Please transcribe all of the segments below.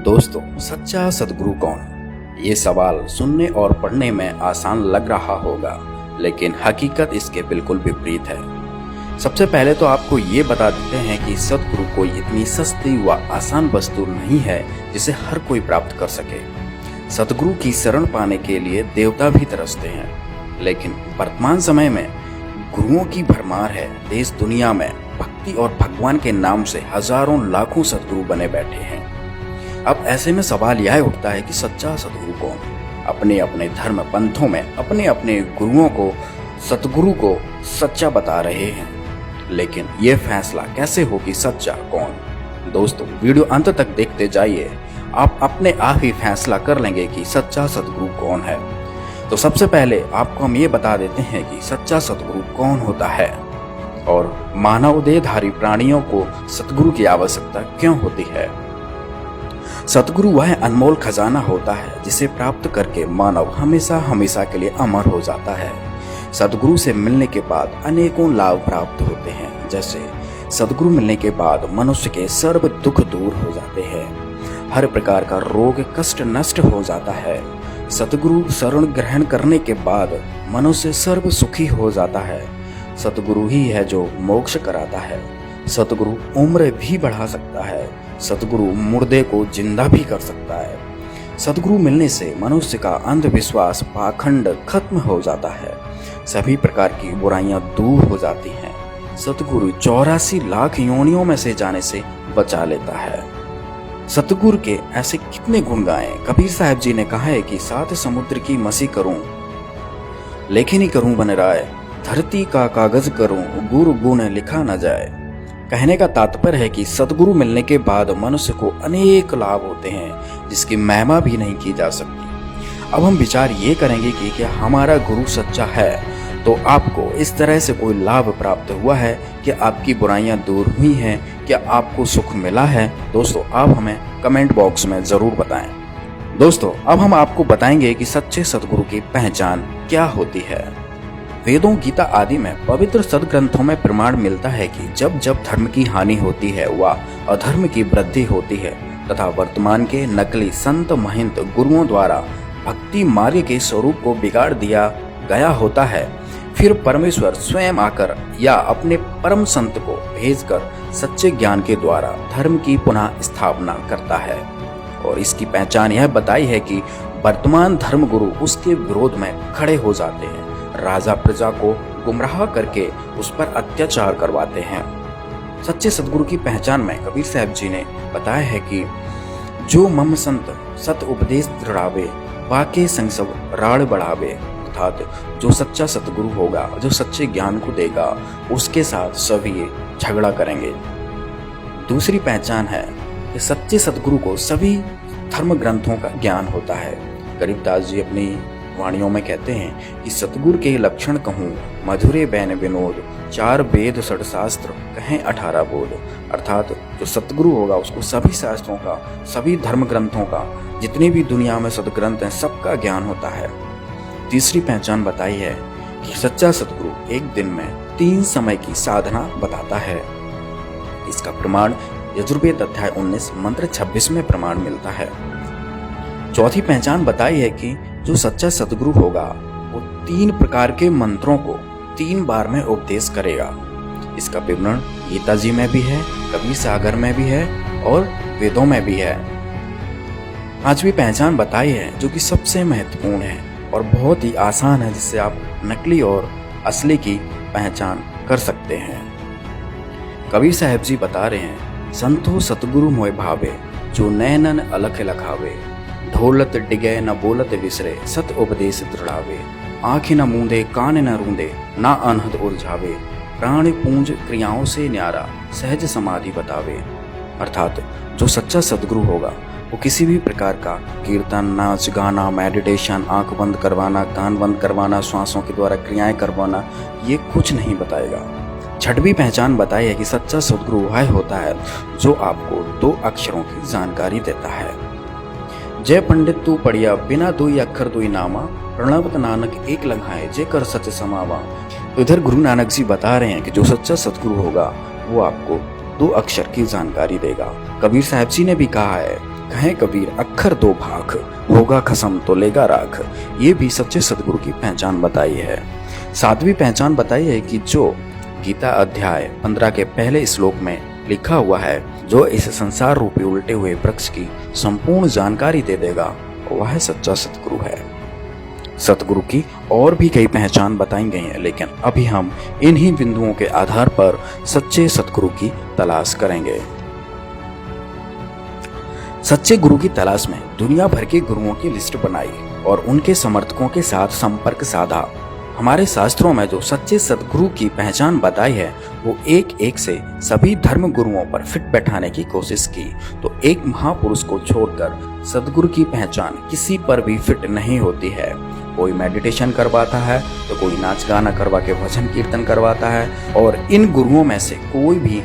दोस्तों, सच्चा सद्गुरु कौन? ये सवाल सुनने और पढ़ने में आसान लग रहा होगा, लेकिन हकीकत इसके बिल्कुल विपरीत है। सबसे पहले तो आपको ये बता देते हैं कि सद्गुरु कोई इतनी सस्ती व आसान वस्तु नहीं है जिसे हर कोई प्राप्त कर सके। सद्गुरु की शरण पाने के लिए देवता भी तरसते हैं, लेकिन वर्तमान समय में गुरुओं की भरमार है। देश दुनिया में भक्ति और भगवान के नाम से हजारों लाखों सद्गुरु बने बैठे हैं। अब ऐसे में सवाल यह उठता है कि सच्चा सद्गुरु कौन? अपने अपने धर्म पंथों में अपने अपने गुरुओं को, सद्गुरु को सच्चा बता रहे हैं, लेकिन यह फैसला कैसे हो कि सच्चा कौन? दोस्तों, वीडियो अंत तक देखते जाइए, आप अपने आप ही फैसला कर लेंगे कि सच्चा सद्गुरु कौन है। तो सबसे पहले आपको हम ये बता देते हैं कि सच्चा सद्गुरु कौन होता है और मानव देहधारी प्राणियों को सद्गुरु की आवश्यकता क्यों होती है। सद्गुरु वह अनमोल खजाना होता है जिसे प्राप्त करके मानव हमेशा हमेशा के लिए अमर हो जाता है। सद्गुरु से मिलने के बाद अनेकों लाभ प्राप्त होते हैं। जैसे सद्गुरु मिलने के बाद मनुष्य के सर्व दुख दूर हो जाते हैं, हर प्रकार का रोग कष्ट नष्ट हो जाता है। सद्गुरु शरण ग्रहण करने के बाद मनुष्य सर्व सुखी हो जाता है। सद्गुरु ही है जो मोक्ष कराता है। सद्गुरु उम्र भी बढ़ा सकता है। सद्गुरु मुर्दे को जिंदा भी कर सकता है। सद्गुरु मिलने से मनुष्य का अंधविश्वास पाखंड खत्म हो जाता है। सभी प्रकार की बुराइयां दूर हो जाती हैं। सद्गुरु 84 लाख योनियों में से जाने से बचा लेता है। सद्गुरु के ऐसे कितने गुण गाएं। कबीर साहब जी ने कहा है कि 7 समुद्र की मसी करूं, लेखनी करूं बन राय, धरती का कागज करूं, गुरु गुण लिखा न जाए। कहने का तात्पर्य है कि सद्गुरु मिलने के बाद मनुष्य को अनेक लाभ होते हैं जिसकी महिमा भी नहीं की जा सकती। अब हम विचार ये करेंगे कि क्या हमारा गुरु सच्चा है तो आपको इस तरह से कोई लाभ प्राप्त हुआ है? क्या आपकी बुराइयां दूर हुई हैं? क्या आपको सुख मिला है? दोस्तों, आप हमें कमेंट बॉक्स में जरूर बताएं। दोस्तों, अब हम आपको बताएंगे कि सच्चे सद्गुरु की पहचान क्या होती है। वेदों, गीता आदि में पवित्र सद्ग्रंथों में प्रमाण मिलता है कि जब जब धर्म की हानि होती है व अधर्म की वृद्धि होती है तथा वर्तमान के नकली संत महंत गुरुओं द्वारा भक्ति मार्ग के स्वरूप को बिगाड़ दिया गया होता है, फिर परमेश्वर स्वयं आकर या अपने परम संत को भेजकर सच्चे ज्ञान के द्वारा धर्म की पुनः स्थापना करता है। और इसकी पहचान यह बताई है कि वर्तमान धर्म गुरु उसके विरोध में खड़े हो जाते हैं, राजा प्रजा को गुमराह करके उस पर अत्याचार करवाते हैं। सच्चे सद्गुरु की पहचान में कबीर साहब जी ने बताया है कि जो मम संत सत उपदेश दृढ़ावे, वाके संग सब राड़ बढ़ावे। अर्थात जो सच्चा सद्गुरु होगा, जो सच्चे ज्ञान को देगा, उसके साथ सभी झगड़ा करेंगे। दूसरी पहचान है कि सच्चे सद्गुरु को सभी धर्म ग्रंथों का ज्ञान होता है। गरीबदास जी अपनी वाणियों में कहते हैं कि सद्गुरु के लक्षण कहूँ, मधुरे बैन विनोद, 4 वेद 6 शास्त्र कहें 18 बोध। अर्थात जो सद्गुरु होगा उसको सभी शास्त्रों का, सभी धर्म ग्रंथों का, जितने भी दुनिया में सद्ग्रंथ हैं, सबका ज्ञान होता है। तीसरी पहचान बताई है कि सच्चा सद्गुरु एक दिन में 3 समय की साधना बताता है। इसका प्रमाण यजुर्वेद अध्याय 19 मंत्र 26 में प्रमाण मिलता है। चौथी पहचान बताई है कि जो सच्चा सद्गुरु होगा वो 3 प्रकार के मंत्रों को 3 बार में उपदेश करेगा। इसका विवरण गीता जी में भी है, कबीर सागर में भी है और वेदों में भी है। पांचवी पहचान बताई है जो कि सबसे महत्वपूर्ण है और बहुत ही आसान है, जिससे आप नकली और असली की पहचान कर सकते हैं। कबीर साहब जी बता रहे हैं, संतो सतगुरु मोय भावे, जो नैनन अलख लखावे, ढोलत डिगे न बोलत विसरे, सत उपदेश दृढ़ावे, आँखें न मूंदे कान न रूंदे, ना अनहद उलझावे, प्राण पूंज क्रियाओं से न्यारा, सहज समाधि बतावे। अर्थात जो सच्चा सद्गुरु होगा वो किसी भी प्रकार का कीर्तन, नाच गाना, मेडिटेशन, आंख बंद करवाना, कान बंद करवाना, श्वासों के द्वारा क्रियाएं करवाना, ये कुछ नहीं बताएगा। छठवीं पहचान बताई है कि सच्चा सद्गुरु वह होता है जो आपको 2 अक्षरों की जानकारी देता है। जय पंडित तू पढ़िया, बिना 2 अक्षर 2 नामा, प्रणवत नानक एक लंघाए, जे कर सत्य समावा। इधर गुरु नानक जी बता रहे हैं कि जो सच्चा सद्गुरु होगा वो आपको 2 अक्षर की जानकारी देगा। कबीर साहब जी ने भी कहा है कहें कबीर अक्खर दो भाख, होगा खसम तो लेगा राख। ये भी सच्चे सदगुरु की पहचान बताई है। सातवीं पहचान बताई है कि जो गीता अध्याय 15 के पहले श्लोक में लिखा हुआ है, जो इस संसार रूपी उल्टे हुए वृक्ष की संपूर्ण जानकारी दे देगा, वह सच्चा सतगुरु है। सतगुरु की और भी कई पहचान बताई गई हैं, लेकिन अभी हम इन्हीं बिंदुओं के आधार पर सच्चे सतगुरु की तलाश करेंगे। सच्चे गुरु की तलाश में दुनिया भर के गुरुओं की लिस्ट बनाई और उनके समर्थकों के साथ संपर्क साधा। हमारे शास्त्रों में जो सच्चे सतगुरु की पहचान बताई है, वो एक एक से सभी धर्म गुरुओं पर फिट बैठाने की कोशिश की, तो एक महापुरुष को छोड़कर सतगुरु की पहचान किसी पर भी फिट नहीं होती है। कोई मेडिटेशन करवाता है तो कोई नाच गाना करवा के भजन कीर्तन करवाता है, और इन गुरुओं में से कोई भी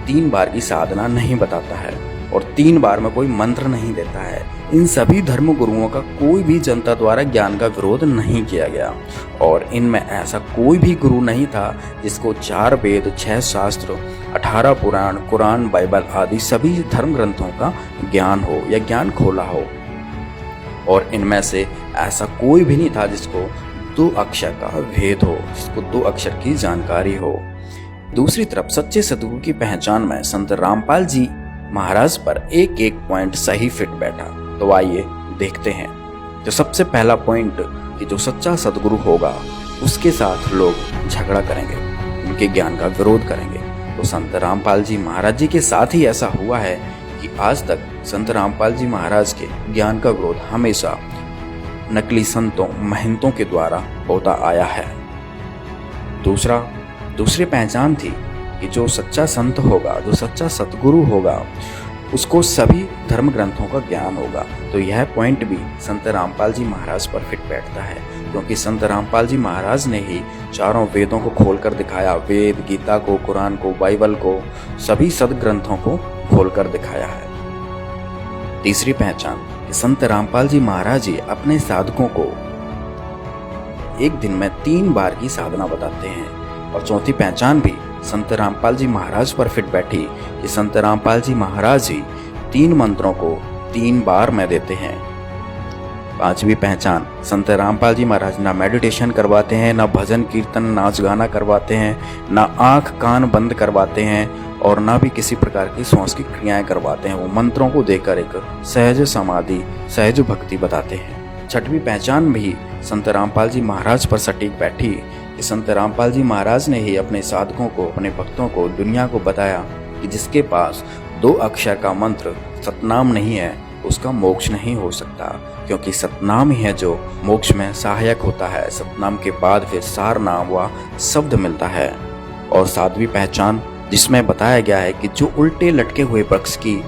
3 बार की साधना नहीं बताता है और 3 बार में कोई मंत्र नहीं देता है। इन सभी धर्म गुरुओं का कोई भी जनता द्वारा ज्ञान का विरोध नहीं किया गया, और इनमें ऐसा कोई भी गुरु नहीं था जिसको 4 वेद, 6 शास्त्र, 18 पुराण, कुरान, बाइबल आदि सभी धर्म ग्रंथों का ज्ञान हो या ज्ञान खोला हो। और इनमें से ऐसा कोई भी नहीं था जिसको 2 अक्षर का भेद हो, जिसको 2 अक्षर की जानकारी हो। दूसरी तरफ सच्चे सतगुरु की पहचान में संत रामपाल जी महाराज पर एक एक पॉइंट सही फिट बैठा। तो आइए देखते हैं। जो सबसे पहला पॉइंट कि जो सच्चा सतगुरु होगा उसके साथ लोग झगड़ा करेंगे, उनके ज्ञान का विरोध करेंगे। तो संत रामपाल जी महाराज जी के साथ ही ऐसा हुआ है कि आज तक संत रामपाल जी महाराज के ज्ञान का विरोध हमेशा नकली संतों, महंतों के द्वारा होता आया है। दूसरी पहचान थी कि जो सच्चा संत होगा, जो सच्चा सतगुरु होगा, उसको सभी धर्म ग्रंथों का ज्ञान होगा। तो यह पॉइंट भी संत रामपाल जी महाराज पर फिट बैठता है, क्योंकि संत रामपाल जी महाराज ने ही चारों वेदों को खोलकर दिखाया। वेद, गीता को, कुरान को, बाइबल को, सभी सदग्रंथों को खोलकर दिखाया है। तीसरी पहचान कि संत रामपाल जी महाराज जी अपने साधकों को एक दिन में 3 बार की साधना बताते हैं। और चौथी पहचान भी संत रामपाल जी महाराज पर फिट बैठी कि संत रामपाल जी महाराज ही 3 मंत्रों को 3 बार में देते हैं। पांचवी पहचान, संत रामपाल जी महाराज ना मेडिटेशन करवाते हैं, ना भजन कीर्तन, नाच गाना करवाते हैं, ना आंख कान बंद करवाते हैं, और ना भी किसी प्रकार की श्वास की क्रियाएं करवाते हैं। वो मंत्रों को देकर एक सहज समाधि, सहज भक्ति बताते हैं। छठवीं पहचान भी संत रामपाल जी महाराज पर सटीक बैठी कि संत रामपाल जी महाराज ने ही अपने साधकों को, अपने भक्तों को, दुनिया को बताया कि जिसके पास 2 अक्षर का मंत्र सतनाम नहीं है, उसका मोक्ष नहीं हो सकता, क्योंकि सतनाम ही है जो मोक्ष में सहायक होता है। सतनाम के बाद फिर सार नाम व शब्द मिलता है। और 7वीं पहचान जिसमें बताया गया है कि जो उल्टे लटके हुए वृक्ष की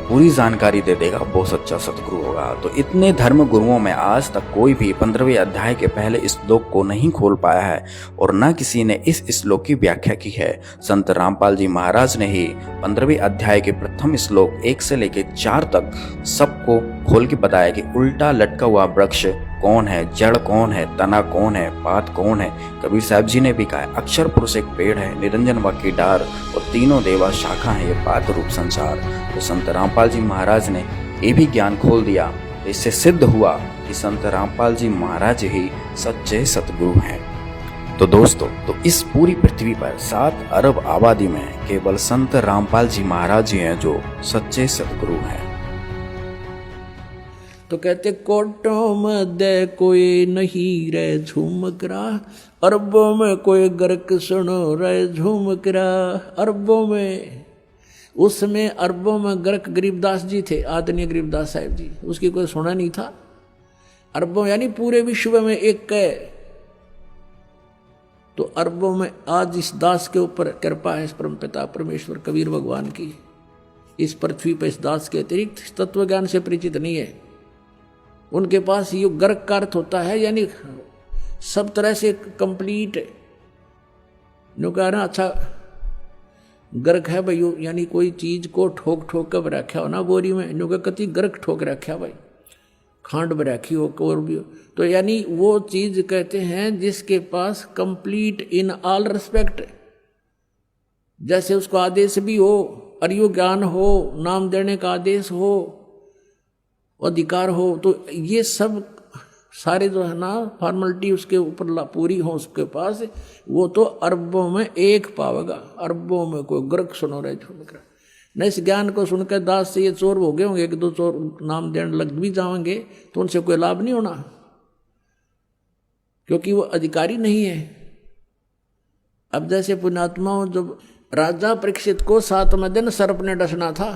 पूरी जानकारी दे देगा, वो सच्चा सतगुरु होगा। तो इतने धर्म गुरुओं में आज तक कोई भी 15वें अध्याय के पहले श्लोक को नहीं खोल पाया है, और न किसी ने इस श्लोक की व्याख्या की है। संत रामपाल जी महाराज ने ही 15वें अध्याय के प्रथम श्लोक 1 से लेकर 4 तक सबको खोल के बताया कि उल्टा लटका हुआ वृक्ष कौन है, जड़ कौन है, तना कौन है, पात कौन है। कबीर साहब जी ने भी कहा, अक्षर पुरुष एक पेड़ है, निरंजन वाकी डार, और तीनों देवा शाखा है, ये पात रूप संसार। तो संत रामपाल जी महाराज ने ये भी ज्ञान खोल दिया। इससे सिद्ध हुआ कि संत रामपाल जी महाराज ही सच्चे सतगुरु हैं। तो दोस्तों, तो इस पूरी पृथ्वी पर 7 अरब आबादी में केवल संत रामपाल जी महाराज ही हैं जो सच्चे सतगुरु हैं। तो कहते कोटों में कोई नहीं रहे झूमकरा, अरबों में कोई गर्क सुनो रहे झूमकरा। अरबों में, उसमें अरबों में गर्क गरीबदास जी थे, आदरणीय गरीबदास साहिब जी, उसकी कोई सुना नहीं था। अरबों यानी पूरे विश्व में एक है। तो अरबों में आज इस दास के ऊपर कृपा है, इस परमपिता परमेश्वर कबीर भगवान की। इस पृथ्वी पर इस दास के अतिरिक्त तत्व ज्ञान से परिचित नहीं है। उनके पास ये गर्क का अर्थ होता है, यानी सब तरह से कंप्लीट। जो कह रहा अच्छा गर्क है भाई, यानी कोई चीज को ठोक ठोक कर रखा हो ना बोरी में, जो कति गर्क ठोक रखा भाई, खांड में रखी हो और भी हो। तो यानी वो चीज कहते हैं जिसके पास कंप्लीट इन ऑल रिस्पेक्ट, जैसे उसको आदेश भी हो, अर्यो ज्ञान हो, नाम देने का आदेश हो, अधिकार हो, तो ये सब सारे जो है ना फॉर्मेलिटी उसके ऊपर पूरी हो उसके पास, वो तो अरबों में एक पावेगा, अरबों में कोई ग्रक सुनो रहे झुमकर न। इस ज्ञान को सुनकर दास से ये चोर हो गए होंगे, एक दो चोर नाम देने लग भी जाएंगे तो उनसे कोई लाभ नहीं होना, क्योंकि वो अधिकारी नहीं है। अब जैसे पुण्यात्माओं, जब राजा परीक्षित को 7वें दिन सर्प ने डसना था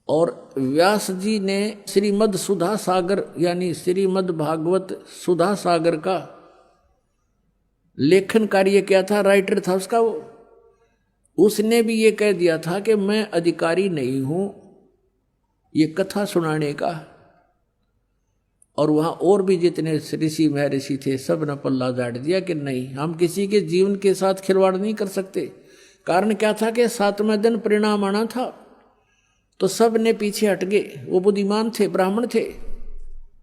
और व्यास जी ने श्रीमद् सुधा सागर यानी श्रीमद् भागवत सुधा सागर का लेखन कार्य किया था, राइटर था उसका वो, उसने भी ये कह दिया था कि मैं अधिकारी नहीं हूं ये कथा सुनाने का। और वहां और भी जितने ऋषि महर्षि थे सब ने पल्ला झाड़ दिया कि नहीं, हम किसी के जीवन के साथ खिलवाड़ नहीं कर सकते। कारण क्या था कि 7वें दिन परिणाम आना था, तो सब ने पीछे हट गए। वो बुद्धिमान थे, ब्राह्मण थे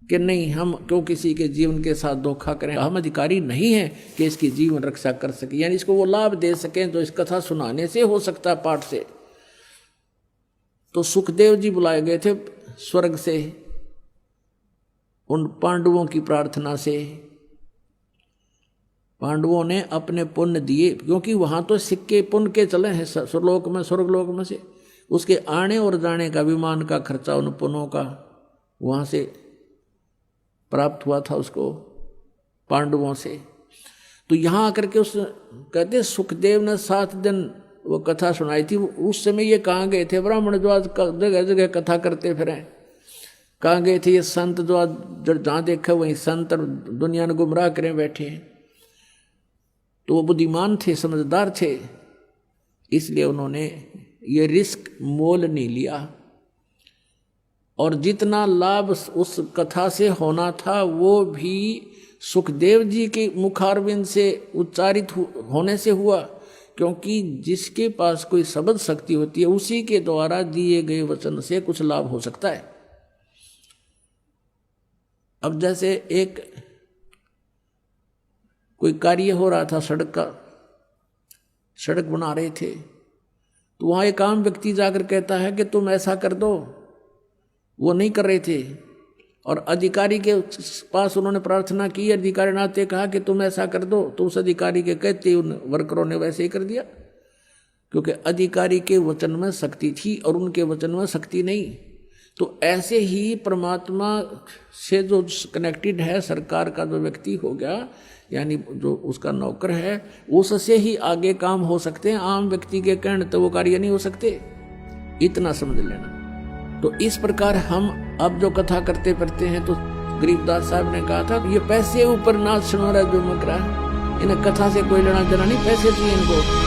कि नहीं, हम क्यों किसी के जीवन के साथ धोखा करें, हम अधिकारी नहीं हैं कि इसकी जीवन रक्षा कर सके, यानी इसको वो लाभ दे सकें जो इस कथा सुनाने से हो सकता है, पाठ से। तो सुखदेव जी बुलाए गए थे स्वर्ग से उन पांडवों की प्रार्थना से। पांडवों ने अपने पुण्य दिए, क्योंकि वहां तो सिक्के पुण्य के चले हैं स्वर्गलोक में, स्वर्गलोक में से उसके आने और जाने का विमान का खर्चा उन पुण्यों का वहां से प्राप्त हुआ था उसको पांडवों से। तो यहां आकर के उस कहते सुखदेव ने 7 दिन वो कथा सुनाई थी। उस समय ये कहाँ गए थे ब्राह्मण जो आज जगह जगह कथा करते फिरे, कहाँ गए थे ये संत जो आज जहाँ देखा वहीं संत और दुनिया ने गुमराह करें बैठे हैं। तो वो बुद्धिमान थे, समझदार थे, इसलिए उन्होंने ये रिस्क मोल नहीं लिया। और जितना लाभ उस कथा से होना था वो भी सुखदेव जी के मुखारविंद से उच्चारित होने से हुआ, क्योंकि जिसके पास कोई शब्द शक्ति होती है उसी के द्वारा दिए गए वचन से कुछ लाभ हो सकता है। अब जैसे एक कोई कार्य हो रहा था सड़क का, सड़क बना रहे थे, तो वहां एक आम व्यक्ति जाकर कहता है कि तुम ऐसा कर दो, वो नहीं कर रहे थे और अधिकारी के पास उन्होंने प्रार्थना की, अधिकारी नाते कहा कि तुम ऐसा कर दो, तो उस अधिकारी के कहते उन वर्करों ने वैसे ही कर दिया, क्योंकि अधिकारी के वचन में शक्ति थी और उनके वचन में शक्ति नहीं। तो ऐसे ही परमात्मा से जो कनेक्टेड है, सरकार का जो व्यक्ति हो गया यानी जो उसका नौकर है, उससे ही आगे काम हो सकते हैं, आम व्यक्ति के कहने तो वो कार्य नहीं हो सकते, इतना समझ लेना। तो इस प्रकार हम अब जो कथा करते फिरते हैं, तो गरीबदास साहब ने कहा था ये पैसे ऊपर नाच सुनो रहा जो मकरा, इन्हें कथा से कोई लेना देना नहीं, पैसे चाहिए इनको।